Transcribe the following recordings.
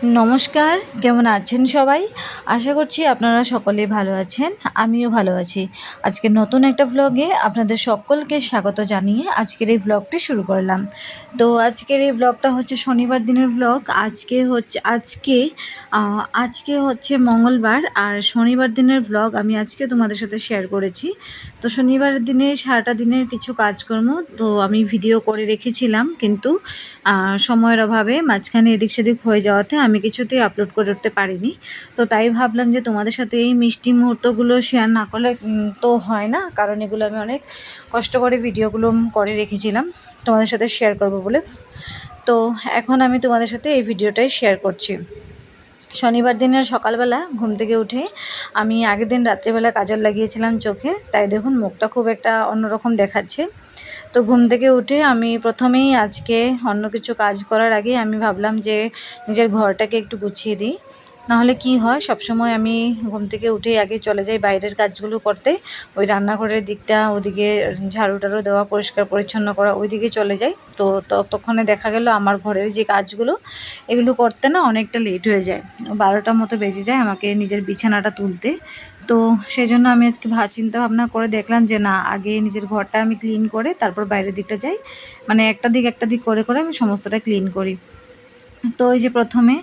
নমস্কার, কেমন আছেন সবাই? আশা করছি আপনারা সকলেই ভালো আছেন। আমিও ভালো আছি। আজকে নতুন একটা ভ্লগে আপনাদের সকলকে স্বাগত জানিয়ে আজকের এই ভ্লগটি শুরু করলাম। তো আজকের এই ভ্লগটা হচ্ছে শনিবার দিনের ভ্লগ। আজকে হচ্ছে মঙ্গলবার, আর শনিবার দিনের ভ্লগ আমি আজকে তোমাদের সাথে শেয়ার করেছি। তো শনিবারের দিনে সারাটা দিনের কিছু কাজকর্ম তো আমি ভিডিও করে রেখেছিলাম, কিন্তু সময়ের অভাবে মাঝখানে এদিক সেদিক হয়ে যাওয়াতে আমি কিছুতেই আপলোড করে উঠতে পারিনি। তো তাই ভাবলাম যে তোমাদের সাথে এই মিষ্টি মুহূর্তগুলো শেয়ার না করলে তো হয় না, কারণ এগুলো আমি অনেক কষ্ট করে ভিডিওগুলো করে রেখেছিলাম তোমাদের সাথে শেয়ার করব বলে। তো এখন আমি তোমাদের সাথে এই ভিডিওটাই শেয়ার করছি। শনিবার দিনের সকালবেলা ঘুম থেকে উঠে আমি আগের দিন রাত্রিবেলা কাজল লাগিয়েছিলাম চোখে, তাই দেখুন মুখটা খুব একটা অন্যরকম দেখাচ্ছে। তো ঘুম থেকে উঠে আমি প্রথমেই আজকে অন্য কিছু কাজ করার আগে আমি ভাবলাম যে নিজের ঘরটাকে একটু গুছিয়ে দিই। নাহলে কি হয়, সবসময় আমি ঘুম থেকে উঠে আগে চলে যাই বাইরের কাজগুলো করতে, ওই রান্নাঘরের দিকটা, ওদিকে ঝাড়ু টাড়ু দেওয়া, পরিষ্কার পরিচ্ছন্ন করা, ওইদিকে চলে যাই। তো ততক্ষণে দেখা গেল আমার ঘরের যে কাজগুলো এগুলো করতে না অনেকটা লেট হয়ে যায়, 12টার মতো বেজে যায় আমাকে নিজের বিছানাটা তুলতে। তো সেই জন্য আমি আজকে চিন্তা ভাবনা করে দেখলাম যে না, আগে নিজের ঘরটা আমি ক্লিন করে তারপর বাইরের দিকটা যাই, মানে একটা দিক করে করে আমি সমস্তটা ক্লিন করি। তো এই যে প্রথমে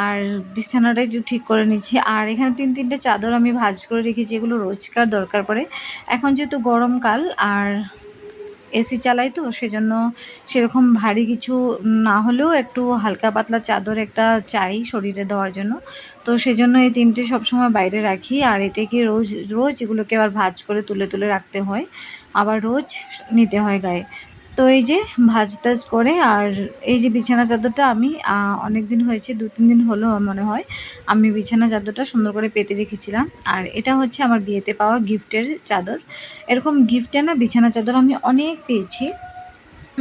আর বিছানাটাই ঠিক করে নিচ্ছি, আর এখানে তিনটে চাদর আমি ভাঁজ করে রেখেছি, এগুলো রোজকার দরকার পড়ে। এখন যেহেতু গরমকাল আর এসি চালাই, তো সেজন্য সেরকম ভারী কিছু না হলেও একটু হালকা পাতলা চাদর একটা চাই শরীরে দেওয়ার জন্য। তো সেজন্য এই তিনটে সবসময় বাইরে রাখি, আর এটাকে রোজ রোজ এগুলোকে আবার ভাঁজ করে তুলে তুলে রাখতে হয়, আবার রোজ নিতে হয় গায়ে। তো এই যে ভাঁজ টাজ করে, আর এই যে বিছানা চাদরটা আমি অনেক দিন হয়েছে, 2-3 দিন হলো মনে হয়, আমি বিছানা চাদরটা সুন্দর করে পেতে রেখেছিলাম। আর এটা হচ্ছে আমার বিয়েতে পাওয়া গিফটের চাদর। এরকম গিফটে না বিছানা চাদর আমি অনেক পেয়েছি,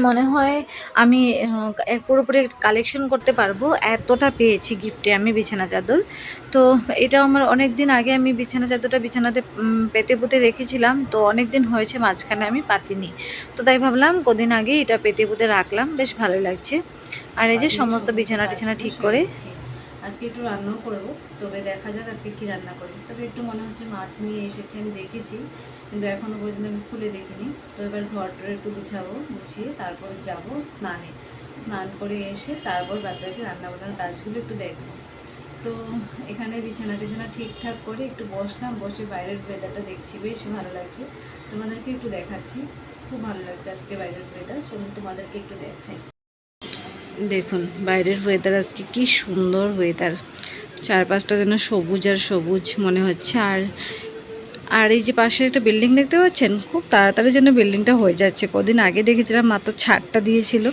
মনে হয় আমি পুরোপুরি কালেকশন করতে পারবো, এতটা পেয়েছি গিফটে আমি বিছানা চাদর। তো এটা আমার অনেক দিন আগে আমি বিছানা চাদরটা বিছানাতে পেতে পুঁতে রেখেছিলাম, তো অনেক দিন হয়েছে মাঝখানে আমি পাতিনি। তো তাই ভাবলাম কদিন আগে এটা পেতে পুঁতে রাখলাম, বেশ ভালোই লাগছে। আর এই যে সমস্ত বিছানা টিছানা ঠিক করে আজকে একটু রান্নাও করবো, তবে দেখা যাক আজকে কী রান্না করি। তবে একটু মনে হচ্ছে মাছ নিয়ে এসেছি, আমি দেখেছি কিন্তু এখনও পর্যন্ত আমি খুলে দেখিনি। তো এবার ঘরটা একটু গুছিয়ে তারপর যাব স্নানে। স্নান করে এসে তারপর বাদবাকি রান্নাবান্নার কাজগুলো একটু দেখবো। তো এখানে বিছানা টিছানা ঠিকঠাক করে একটু বসলাম, বসে বাইরের ওয়েদারটা দেখছি, বেশ ভালো লাগছে। তোমাদেরকে একটু দেখাচ্ছি, খুব ভালো লাগছে আজকে বাইরের ওয়েদার। চলুন তোমাদেরকে একটু দেখাই। দেখুন বাইরের ওয়েদার আজকে কি সুন্দর ওয়েদার, চারপাশটা যেন সবুজ আর সবুজ মনে হচ্ছে। আর আর এই যে পাশে একটা বিল্ডিং দেখতে পাচ্ছেন, খুব তাড়াতাড়ি যেন বিল্ডিংটা হয়ে যাচ্ছে। কদিন আগে দেখেছিলাম মাত্র ছাদটা দিয়েছিল,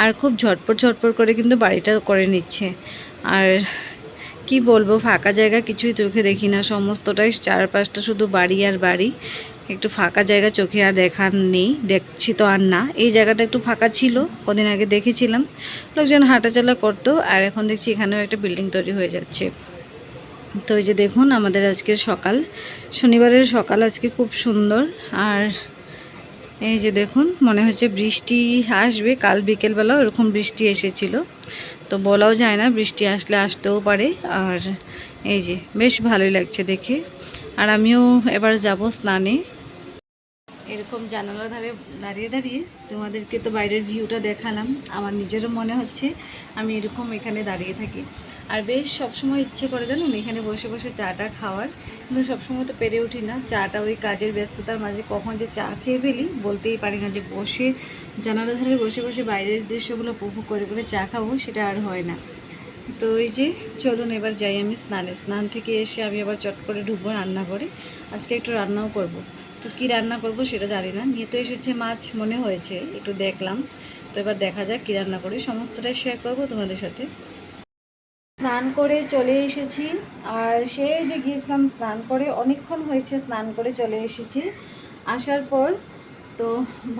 আর খুব ঝটপট ঝটপট করে কিন্তু বাড়িটা করে নিচ্ছে। আর কি বলবো, ফাঁকা জায়গা কিছুই চোখে দেখি না, সমস্তটাই চারপাশটা শুধু বাড়ি আর বাড়ি। একটু ফাঁকা জায়গা চোখে আর দেখার নেই, দেখছি তো আর না। এই জায়গাটা একটু ফাঁকা ছিল, কদিন আগে দেখেছিলাম, লোকজন হাঁটাচলা করতো, আর এখন দেখছি এখানেও একটা বিল্ডিং তৈরি হয়ে যাচ্ছে। তো এই যে দেখুন আমাদের আজকের সকাল, শনিবারের সকাল আজকে খুব সুন্দর। আর এই যে দেখুন মনে হচ্ছে বৃষ্টি আসবে, কাল বিকেলবেলাও এরকম বৃষ্টি এসেছিল, তো বলাও যায় না, বৃষ্টি আসলে আসতেও পারে। আর এই যে বেশ ভালোই লাগছে দেখে। আর আমিও এবার যাব স্নানে। এরকম জানালার ধারে দাঁড়িয়ে দাঁড়িয়ে তোমাদেরকে তো বাইরের ভিউটা দেখালাম, আমার নিজেরও মনে হচ্ছে আমি এরকম এখানে দাঁড়িয়ে থাকি। আর বেশ সবসময় ইচ্ছে করে জানুন এখানে বসে বসে চাটা খাওয়ার, কিন্তু সবসময় তো পেরে উঠি না। চাটা ওই কাজের ব্যস্ততার মাঝে কখন যে চা খেয়ে ফেলি বলতেই পারি না, যে বসে জানালার ধারে বসে বসে বাইরের দৃশ্যগুলো উপভোগ করে করে চা খাবো, সেটা আর হয় না। তো এই যে চলুন এবার যাই আমি স্নানে। স্নান থেকে এসে আমি আবার চট করে ঢুকবো রান্না করে, আজকে একটু রান্নাও করব। তো কী রান্না করব সেটা জানি না, নিয়ে তো এসেছে মাছ মনে হয়েছে, একটু দেখলাম। তো এবার দেখা যাক কী রান্না করি, সমস্তটাই শেয়ার করব তোমাদের সাথে। স্নান করে চলে এসেছি, আর সেই যে গিয়েছিলাম স্নান করে, অনেকক্ষণ হয়েছে স্নান করে চলে এসেছি। আসার পর তো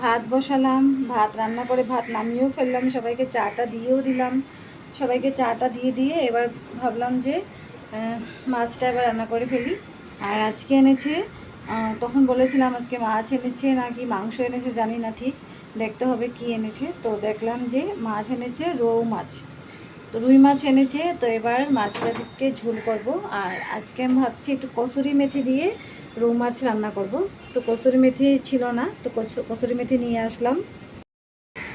ভাত বসালাম, ভাত রান্না করে ভাত নামিয়েও ফেললাম, সবাইকে চাটা দিয়েও দিলাম। সবাইকে চাটা দিয়ে এবার ভাবলাম যে মাছটা এবার রান্না করে ফেলি। আর আজকে এনেছে, তখন বলেছিলাম আজকে মাছ এনেছে নাকি মাংস এনেছে জানি না, ঠিক দেখতে হবে কি এনেছে। তো দেখলাম যে মাছ এনেছে, রৌ মাছ। তো রুই মাছ এনেছে, তো এবার মাছটাকে ঝোল করব। আর আজকে আমি ভাবছি একটু কসুরি মেথি দিয়ে রৌ মাছ রান্না করব। তো কসুরি মেথি ছিল না, তো কসুরি মেথি নিয়ে আসলাম।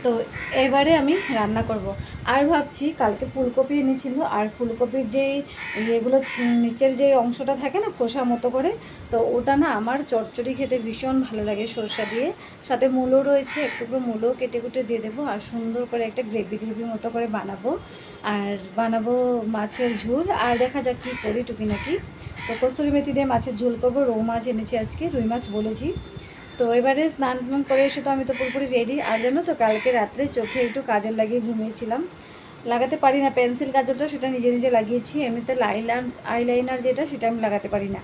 তো এবারে আমি রান্না করব। আর ভাবছি কালকে ফুলকপি এনেছিল, আর ফুলকপির যেই এগুলো নিচের যে অংশটা থাকে না খোসা মতো করে, তো ওটা না আমার চচ্চড়ি খেতে ভীষণ ভালো লাগে সরষা দিয়ে। সাথে মূলো রয়েছে, একটু করে মূলো কেটে কুটে দিয়ে দেবো, আর সুন্দর করে একটা গ্রেভি মতো করে বানাবো। আর বানাবো মাছের ঝোল, আর দেখা যাক কী করি টুকিনাকি। তো কসুরি মেথি দিয়ে মাছের ঝোল করবো। রৌ মাছ এনেছি আজকে, রুই মাছ বলেছি। তো এবারে স্নান টান করে এসে তো আমি তো পুরোপুরি রেডি। আর জানো তো কালকে রাত্রে চোখে একটু কাজল লাগিয়ে ঘুমিয়েছিলাম। লাগাতে পারি না পেন্সিল কাজলটা, সেটা নিজে নিজে লাগিয়েছি। এমনিতে আইলাইনার যেটা সেটা আমি লাগাতে পারি না।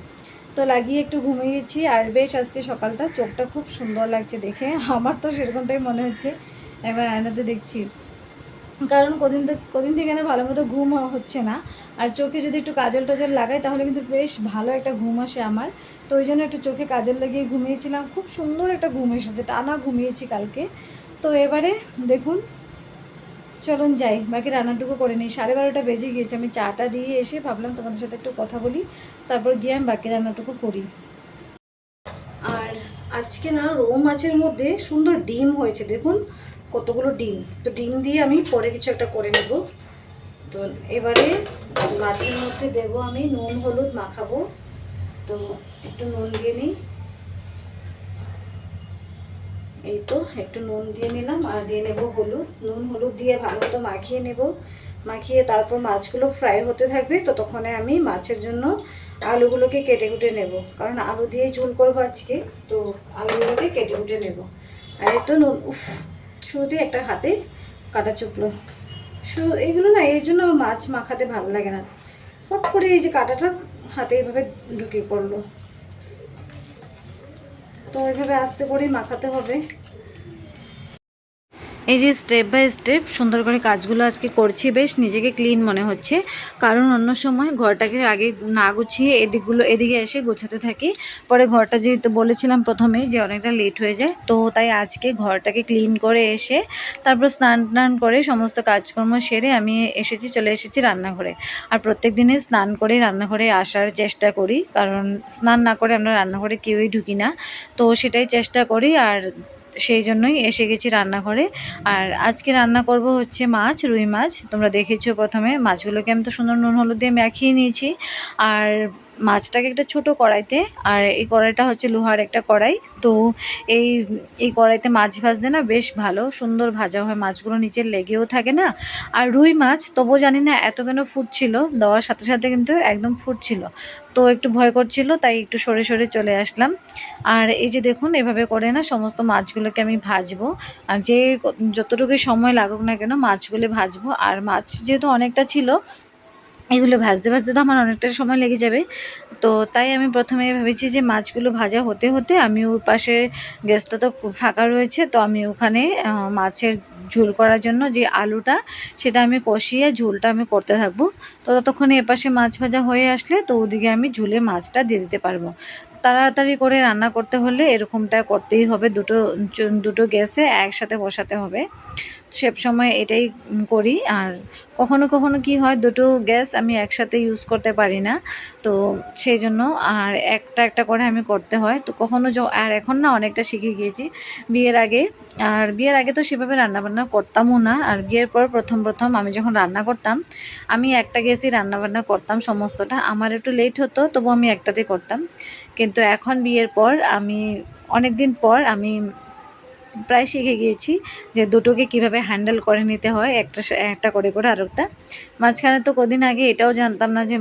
তো লাগিয়ে একটু ঘুমিয়েছি। আর বেশ আজকে সকালটা চোখটা খুব সুন্দর লাগছে দেখে, আমার তো সেরকমটাই মনে হচ্ছে। এবার আয়নাতে দেখছি, কারণ কদিন থেকে না ভালো মতো ঘুম হচ্ছে না। আর চোখে যদি একটু কাজল টাজল লাগাই তাহলে কিন্তু বেশ ভালো একটা ঘুম আসে আমার। তো ওই জন্য একটু চোখে কাজল লাগিয়ে ঘুমিয়েছিলাম, খুব সুন্দর একটা ঘুম এসেছে, টানা ঘুমিয়েছি কালকে। তো এবারে দেখুন, চলুন যাই, বাকি রান্নাটুকু করে নিই। 12:30 বেজে গিয়েছে, আমি চাটা দিয়ে এসে ভাবলাম তোমাদের সাথে একটু কথা বলি, তারপর গিয়ে আমি বাকি রান্নাটুকু করি। আর আজকে না রৌ মাছের মধ্যে সুন্দর ডিম হয়েছে, দেখুন কতগুলো ডিম। তো ডিম দিয়ে আমি পরে কিছু একটা করে নেব। তো এবারে মাছের মধ্যে দেব আমি নুন হলুদ মাখাবো। তো একটু নুন দিয়ে নিই, এই তো একটু নুন দিয়ে নিলাম, আর দিয়ে নেব হলুদ। নুন হলুদ দিয়ে ভালো মতো মাখিয়ে নেব। মাখিয়ে তারপর মাছগুলো ফ্রাই হতে থাকবে, তো তখন আমি মাছের জন্য আলুগুলোকে কেটে কুটে নেব, কারণ আলু দিয়ে ঝোল করবো আজকে। তো আলুগুলোকে কেটে কুটে নেব। আর এই তো নুন, শুরুতেই একটা হাতে কাটা চুপলো। এইগুলো না, এর জন্য আমার মাছ মাখাতে ভালো লাগে না। ফট করে এই যে কাঁটাটা হাতে এইভাবে ঢুকে পড়লো, তো এইভাবে আস্তে করেই মাখাতে হবে। এই যে স্টেপ বাই স্টেপ সুন্দর করে কাজগুলো আজকে করছি, বেশ নিজেকে ক্লিন মনে হচ্ছে। কারণ অন্য সময় ঘরটাকে আগে না গুছিয়ে এদিকে এসে গোছাতে থাকি, পরে ঘরটা যেহেতু বলেছিলাম প্রথমেই যে অনেকটা লেট হয়ে যায়, তো তাই আজকে ঘরটাকে ক্লিন করে এসে তারপর স্নান টান করে সমস্ত কাজকর্ম সেরে আমি চলে এসেছি রান্নাঘরে। আর প্রত্যেক দিনে স্নান করে রান্নাঘরে আসার চেষ্টা করি, কারণ স্নান না করে আমরা রান্নাঘরে কেউই ঢুকি না, তো সেটাই চেষ্টা করি। আর সেই জন্যই এসে গেছি রান্নাঘরে। আর আজকে রান্না করব হচ্ছে মাছ, রুই মাছ। তোমরা দেখেছো প্রথমে মাছগুলোকে আমি তো সুন্দর নুন হলুদ দিয়ে মাখিয়ে নিয়েছি। আর মাছটাকে একটা ছোট কড়াইতে, আর এই কড়াইটা হচ্ছে লোহার একটা কড়াই। তো এই এই কড়াইতে মাছ ভাজতে না বেশ ভালো সুন্দর ভাজা হয়, মাছগুলো নিচে লেগেও থাকে না। আর রুই মাছ তবুও জানি না এত কেন ফুটছিল, দেওয়ার সাথে সাথে কিন্তু একদম ফুটছিল। তো একটু ভয় করছিল, তাই একটু সরে সরে চলে আসলাম। আর এই যে দেখুন, এভাবে করে না সমস্ত মাছগুলোকে আমি ভাজবো। আর যতটুকু সময় লাগুক না কেন মাছগুলো ভাজবো। আর মাছ যেহেতু অনেকটা ছিল, এগুলো ভাজতে ভাজতে তো আমার অনেকটা সময় লেগে যাবে। তো তাই আমি প্রথমে ভেবেছি যে মাছগুলো ভাজা হতে হতে আমি ওই পাশে গ্যাসটা তো ফাঁকা রয়েছে, তো আমি ওখানে মাছের ঝোল করার জন্য যে আলুটা সেটা আমি কষিয়ে ঝোলটা আমি করতে থাকবো। তো ততক্ষণে এপাশে মাছ ভাজা হয়ে আসলে তো ওদিকে আমি ঝোলে মাছটা দিয়ে দিতে পারবো। তাড়াতাড়ি করে রান্না করতে হলে এরকমটা করতেই হবে, দুটো গ্যাসে একসাথে বসাতে হবে। সব সময় এটাই করি। আর কখনো কখনো কি হয়, দুটো গ্যাস আমি একসাথে ইউজ করতে পারি না, তো সেই জন্য আর একটা একটা করে আমি করতে হয়। তো কখনো আর এখন না অনেকটা শিখে গিয়েছি বিয়ের আগে। আর বিয়ের আগে তো সেভাবে রান্নাবান্না করতামও না। আর বিয়ের পর প্রথম আমি যখন রান্না করতাম, আমি একটা গ্যাসই রান্নাবান্না করতাম সমস্তটা। আমার একটু লেট হতো, তবু আমি একটাতে করতাম। কিন্তু এখন বিয়ের পর অনেক দিন পর আমি প্রায় শিখে গিয়েছি যে দুটোকে কিভাবে হ্যান্ডেল করে নিতে হয়, একটা করে করে আরেকটা। মাঝখানে তো কদিন আগে এটাও জানতাম না যে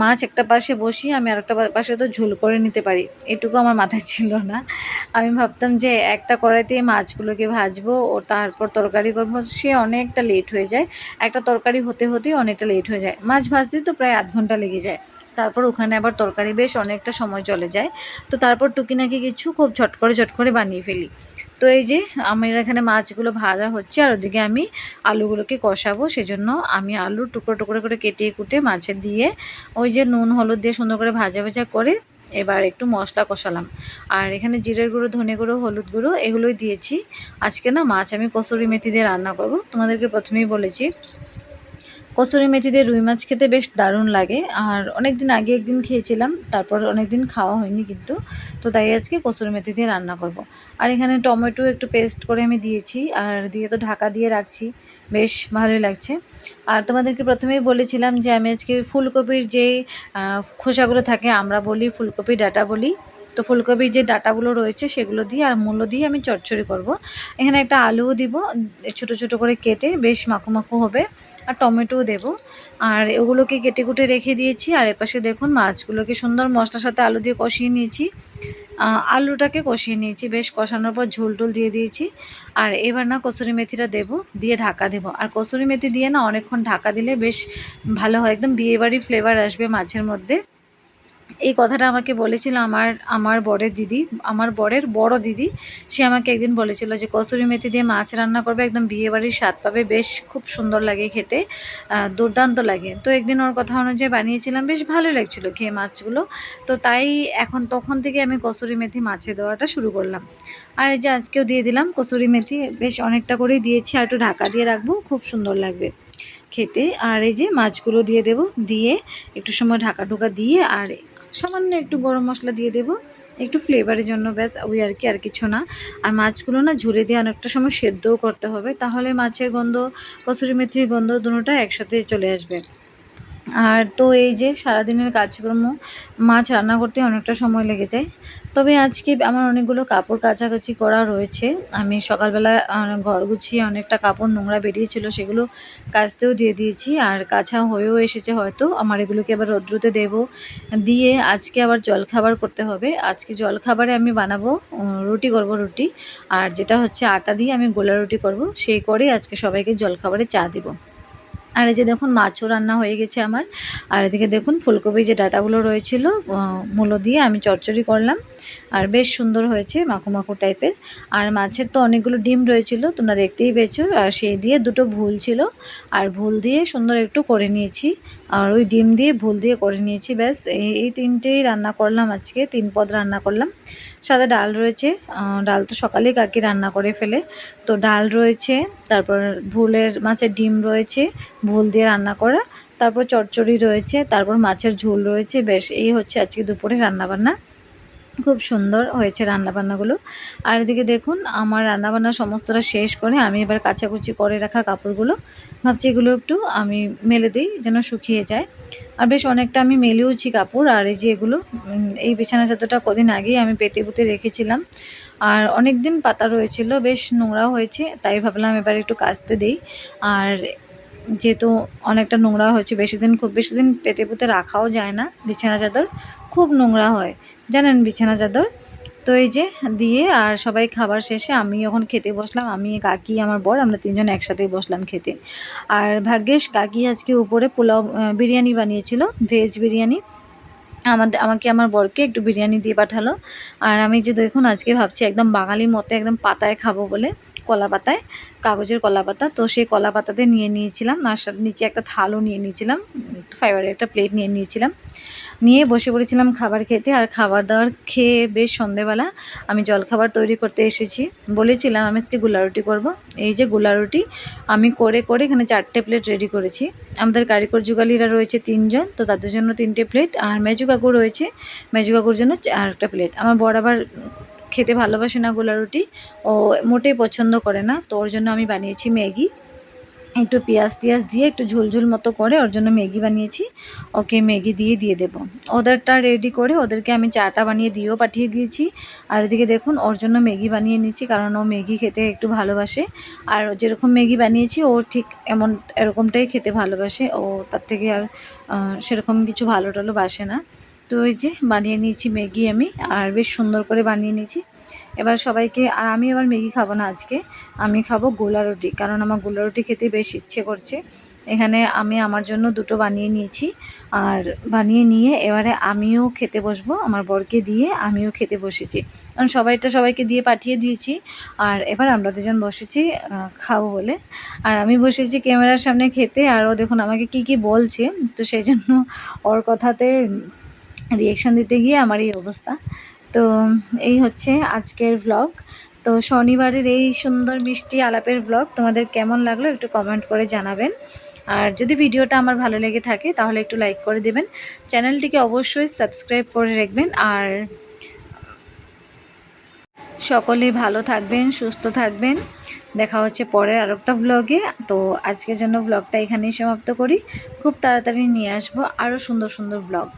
মাছ একটা পাশে বসিয়ে আমি আরেকটা পাশে তো ঝোল করে নিতে পারি, এটুকু আমার মাথায় ছিল না। আমি ভাবতাম যে একটা কড়াইতে মাছগুলোকে ভাজবো ও তারপর তরকারি করবো, সে অনেকটা লেট হয়ে যায়। একটা তরকারি হতে হতেই অনেকটা লেট হয়ে যায়, মাছ ভাজতেই তো প্রায় 1/2 ঘন্টা লেগে যায়। তারপর ওখানে আবার তরকারি বেশ অনেকটা সময় চলে যায়। তো তারপর টুকিনাকি কিছু খুব ঝট করে বানিয়ে ফেলি। তো এই যে আমার এখানে মাছগুলো ভাজা হচ্ছে, আর ওদিকে আমি আলুগুলোকে কষাবো। সেজন্য আমি আলু টুকরো টুকরো করে কেটে কুটে মাছে দিয়ে ওই যে নুন হলুদ দিয়ে সুন্দর করে ভাজা ভাজা করে এবার একটু মশলা কষালাম। আর এখানে জিরের গুঁড়ো, ধনে গুঁড়ো, হলুদ গুঁড়ো এগুলোই দিয়েছি। আজকে না মাছ আমি কসুরি মেথি দিয়ে রান্না করব, তোমাদেরকে প্রথমেই বলেছি। কসুরি মেথি দিয়ে রুই মাছ খেতে বেশ দারুণ লাগে। আর অনেক দিন আগে একদিন খেয়েছিলাম, তারপর অনেক দিন খাওয়া হয়নি কিন্তু। তো তাই আজকে কসুরি মেথি দিয়ে রান্না করব। আর এখানে টমেটো একটু পেস্ট করে আমি দিয়েছি, আর দিয়ে তো ঢাকা দিয়ে রাখছি, বেশ ভালোই লাগছে। আর তোমাদেরকে প্রথমেই বলেছিলাম যে আমি আজকে ফুলকপির যে খোসাগুলো থাকে, আমরা বলি ফুলকপির ডাঁটা বলি, তো ফুলকপির যে ডাঁটাগুলো রয়েছে সেগুলো দিয়ে আর মূলো দিয়ে আমি চচ্চড়ি করব। এখানে একটা আলুও দিব ছোটো ছোটো করে কেটে, বেশ মাখো মাখো হবে, আর টমেটোও দেব। আর ওগুলোকে কেটে কুটে রেখে দিয়েছি। আর এপাশে দেখুন মাছগুলোকে সুন্দর মশলার সাথে আলু দিয়ে কষিয়ে নিয়েছি, আলুটাকে কষিয়ে নিয়েছি, বেশ কষানোর পর ঝোল টোল দিয়ে দিয়েছি। আর এবার না কসুরি মেথিটা দেব, দিয়ে ঢাকা দেব। আর কসুরি মেথি দিয়ে না অনেকক্ষণ ঢাকা দিলে বেশ ভালো হয়, একদম বিয়েবাড়ি ফ্লেভার আসবে মাছের মধ্যে। এই কথাটা আমাকে বলেছিল আমার বরের দিদি, আমার বরের বড় দিদি। সে আমাকে একদিন বলেছিল যে কসুরি মেথি দিয়ে মাছ রান্না করবে, একদম বিয়েবাড়ির স্বাদ পাবে, বেশ খুব সুন্দর লাগে খেতে, দুর্দান্ত লাগে। তো একদিন ওর কথা অনুযায়ী বানিয়েছিলাম, বেশ ভালো লাগছিলো খেয়ে মাছগুলো। তো তাই এখন তখন থেকে আমি কসুরি মেথি মাছে দেওয়াটা শুরু করলাম। আর এই যে আজকেও দিয়ে দিলাম কসুরি মেথি, বেশ অনেকটা করেই দিয়েছি, আর একটু ঢাকা দিয়ে রাখবো, খুব সুন্দর লাগবে খেতে। আর এই যে মাছগুলো দিয়ে দেব, দিয়ে একটু সময় ঢাকা ঢোকা দিয়ে আর সামান্য একটু গরম মশলা দিয়ে দেব, একটু ফ্লেভারের জন্য, ব্যাস ওই আর কি, আর কিছু না। আর মাছগুলো না ঝুলে দিয়ে অনেকটা সময় সেদ্ধও করতে হবে, তাহলে মাছের গন্ধ কসুরি মেথির গন্ধ দুটোটা একসাথে চলে আসবে। আর তো এই যে সারাদিনের কাজকর্ম, মাছ রান্না করতে অনেকটা সময় লেগে যায়। তবে আজকে আমার অনেকগুলো কাপড় কাচাকাচি করা রয়েছে। আমি সকালবেলা ঘর গুছিয়ে অনেকটা কাপড় নোংরা বেরিয়েছিল, সেগুলো কাচতেও দিয়ে দিয়েছি, আর কাছা হয়েও এসেছে হয়তো। আমার এগুলোকে আবার রৌদ্রতে দেবো, দিয়ে আজকে আবার জলখাবার করতে হবে। আজকে জলখাবারে আমি বানাবো রুটি করব, রুটি। আর যেটা হচ্ছে আটা দিয়ে আমি গোলা রুটি করব, সেই করে আজকে সবাইকে জলখাবারে চা দেবো। আর এই যে দেখুন মাছও রান্না হয়ে গেছে আমার। আর এদিকে দেখুন ফুলকপি যে ডাঁটাগুলো রয়েছিল মূলো দিয়ে আমি চচ্চড়ি করলাম, আর বেশ সুন্দর হয়েছে, মাখো মাখো টাইপের। আর মাছের তো অনেকগুলো ডিম রয়েছিল, তোমরা দেখতেই পেয়েছো, আর সেই দিয়ে দুটো ভুল ছিল, আর ভুল দিয়ে সুন্দর একটু করে নিয়েছি, আর ওই ডিম দিয়ে ভুল দিয়ে করে নিয়েছি, ব্যাস এই তিনটেই রান্না করলাম আজকে, 3 পদ রান্না করলাম। সাদা ডাল রয়েছে, ডাল তো সকালেই কাকি রান্না করে ফেলে, তো ডাল রয়েছে, তারপর ভুলের মাছের ডিম রয়েছে, ভুল দিয়ে রান্না করা, তারপর চচ্চড়ি রয়েছে, তারপর মাছের ঝোল রয়েছে। বেশ এই হচ্ছে আজকে দুপুরে রান্নাবান্না, খুব সুন্দর হয়েছে রান্নাবান্নাগুলো। আর এদিকে দেখুন আমার রান্নাবান্না সমস্তটা শেষ করে আমি এবার কাচাকুচি করে রাখা কাপড়গুলো ভাবছি এগুলো একটু আমি মেলে দিই, যেন শুকিয়ে যায়। আর বেশ অনেকটা আমি মেলেওছি কাপড়। আর এই যে এগুলো এই বিছানা চাদরটা কদিন আগেই আমি পেতে পুঁতে রেখেছিলাম, আর অনেক দিন পাতা রয়েছিল, বেশ নোংরা হয়েছে, তাই ভাবলাম এবার একটু কাচতে দিই। আর যেহেতু অনেকটা নোংরা হয়েছে, খুব বেশি দিন পেতে পুঁতে রাখাও যায় না, বিছানা চাদর খুব নোংরা হয় জানেন বিছানা চাদর। তো এই যে দিয়ে আর সবাই খাবার শেষে আমি যখন খেতে বসলাম, আমি কাকি আমার বর আমরা তিনজন একসাথেই বসলাম খেতে। আর ভাগ্যেশ কাকি আজকে উপরে পোলাও বিরিয়ানি বানিয়েছিল, ভেজ বিরিয়ানি, আমাকে আমার বরকে একটু বিরিয়ানি দিয়ে পাঠালো। আর আমি যে দেখুন আজকে ভাবছি একদম বাঙালি মতে একদম পাতায় খাবো বলে, কলা পাতায়, কাগজের কলা পাতা, তো সেই কলা পাতাতে নিয়ে নিয়েছিলাম, আর নিচে একটা থালও নিয়ে নিয়েছিলাম, ফাইবারের একটা প্লেট নিয়ে নিয়েছিলাম, নিয়ে বসে পড়েছিলাম খাবার খেতে। আর খাবার দাবার খেয়ে বেশ সন্ধেবেলা আমি জলখাবার তৈরি করতে এসেছি, বলেছিলাম আমি আজকে গোলা রুটি করবো। এই যে গোলা রুটি আমি করে করে এখানে 4টে প্লেট রেডি করেছি। আমাদের কারিগর যুগালিরা রয়েছে 3 জন, তো তাদের জন্য 3টে প্লেট, আর মেজু কাকু রয়েছে, মেজু কাকুর জন্য 4টা প্লেট। আমার বর আবার খেতে ভালোবাসে না গোলা রুটি, ও মোটেই পছন্দ করে না, তো ওর জন্য আমি বানিয়েছি ম্যাগি, একটু পেঁয়াজ টিয়াজ দিয়ে একটু ঝোলঝোল মতো করে ওর জন্য ম্যাগি বানিয়েছি। ওকে ম্যাগি দিয়ে দেবো। ওদেরটা রেডি করে ওদেরকে আমি চাটা বানিয়ে দিয়েও পাঠিয়ে দিয়েছি। আর এদিকে দেখুন ওর জন্য ম্যাগি বানিয়ে নিচ্ছি, কারণ ও ম্যাগি খেতে একটু ভালোবাসে। আর যেরকম ম্যাগি বানিয়েছি ও ঠিক এরকমটাই খেতে ভালোবাসে, ও তার থেকে আর সেরকম কিছু ভালো টালো বাসে না। তো এই যে বানিয়ে নিয়েছি ম্যাগি আমি, আর বেশ সুন্দর করে বানিয়ে নিয়েছি। এবার সবাইকে, আর আমি এবার ম্যাগি খাবো না আজকে, আমি খাবো গোলা রুটি, কারণ আমার গোলা রুটি খেতে বেশ ইচ্ছে করছে। এখানে আমি আমার জন্য 2টো বানিয়ে নিয়েছি, আর বানিয়ে নিয়ে এবারে আমিও খেতে বসবো, আমার বরকে দিয়ে আমিও খেতে বসেছি, কারণ সবাইকে দিয়ে পাঠিয়ে দিয়েছি। আর এবার আমরা দুজন বসেছি খাবো বলে। আর আমি বসেছি ক্যামেরার সামনে খেতে, আর ও দেখুন আমাকে কি বলছে, তো সেই জন্য ওর কথাতে রিয়েকশন দিতে গিয়ে আমার এই অবস্থা। তো এই হচ্ছে আজকের ভ্লগ। তো শনিবারের এই সুন্দর মিষ্টি আলাপের ভ্লগ তোমাদের কেমন লাগলো একটু কমেন্ট করে জানাবেন। আর যদি ভিডিওটা আমার ভালো লেগে থাকে তাহলে একটু লাইক করে দেবেন, চ্যানেলটিকে অবশ্যই সাবস্ক্রাইব করে রাখবেন। আর সকলে ভালো থাকবেন, সুস্থ থাকবেন। দেখা হচ্ছে পরের আরেকটা ভ্লগে। তো আজকের জন্য ভ্লগটা এখানেই সমাপ্ত করি। খুব তাড়াতাড়ি নিয়ে আসবো আরও সুন্দর সুন্দর ভ্লগ।